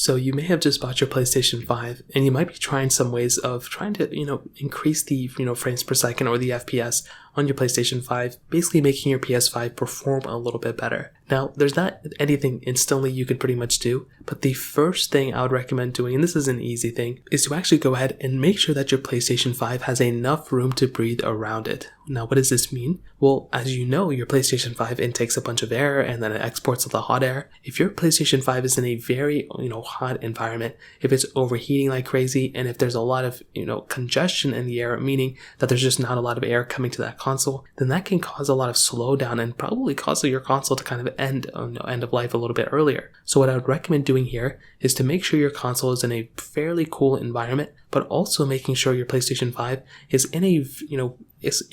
So you may have just bought your PlayStation 5 and you might be trying some ways of trying to, increase the, frames per second or the FPS on your PlayStation 5, basically making your PS5 perform a little bit better. Now, there's not anything instantly you can pretty much do, but the first thing I would recommend doing, and this is an easy thing, is to actually go ahead and make sure that your PlayStation 5 has enough room to breathe around it. Now, what does this mean? Well, as you know, your PlayStation 5 intakes a bunch of air and then it exports all the hot air. If your PlayStation 5 is in a very, hot environment, if it's overheating like crazy, and if there's a lot of, congestion in the air, meaning that there's just not a lot of air coming to that console, then that can cause a lot of slowdown and probably cause your console to kind of end of life a little bit earlier. So what I would recommend doing here is to make sure your console is in a fairly cool environment, but also making sure your PlayStation 5 is in a,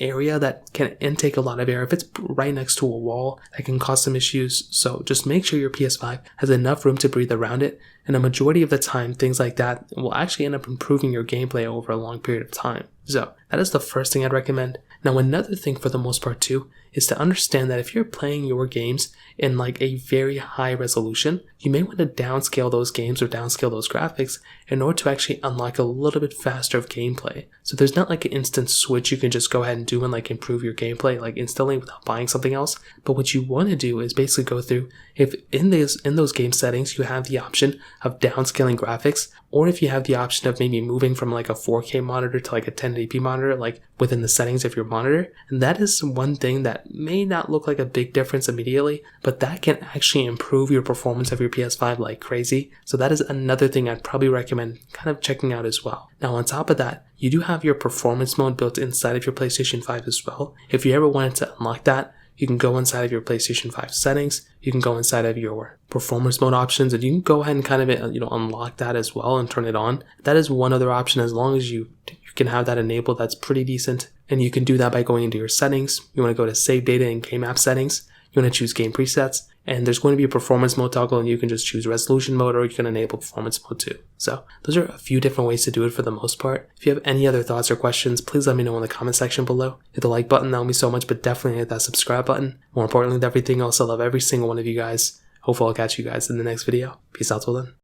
area that can intake a lot of air. If it's right next to a wall, that can cause some issues. So just make sure your PS5 has enough room to breathe around it. And a majority of the time, things like that will actually end up improving your gameplay over a long period of time. So that is the first thing I'd recommend. Now, another thing for the most part too is to understand that if you're playing your games in like a very high resolution, you may want to downscale those games or downscale those graphics in order to actually unlock a little bit faster of gameplay. So there's not like an instant switch you can just go ahead and do and like improve your gameplay like instantly without buying something else. But what you want to do is basically go through, if in those game settings you have the option of downscaling graphics, or if you have the option of maybe moving from like a 4K monitor to like a 1080p monitor, like within the settings of your monitor. And that is one thing that may not look like a big difference immediately, but that can actually improve your performance of your PS5 like crazy. So that is another thing I'd probably recommend kind of checking out as well. Now, on top of that, you do have your performance mode built inside of your PlayStation 5 as well. If you ever wanted to unlock that, you can go inside of your PlayStation 5 settings, you can go inside of your performance mode options, and you can go ahead and kind of, unlock that as well and turn it on. That is one other option. As long as you can have that enabled, that's pretty decent. And you can do that by going into your settings. You want to go to save data and game app settings. You want to choose game presets, and there's going to be a performance mode toggle, and you can just choose resolution mode, or you can enable performance mode too. So those are a few different ways to do it for the most part. If you have any other thoughts or questions, please let me know in the comment section below. Hit the like button, that would mean so much, but definitely hit that subscribe button. More importantly than everything else, I love every single one of you guys. Hopefully I'll catch you guys in the next video. Peace out till then.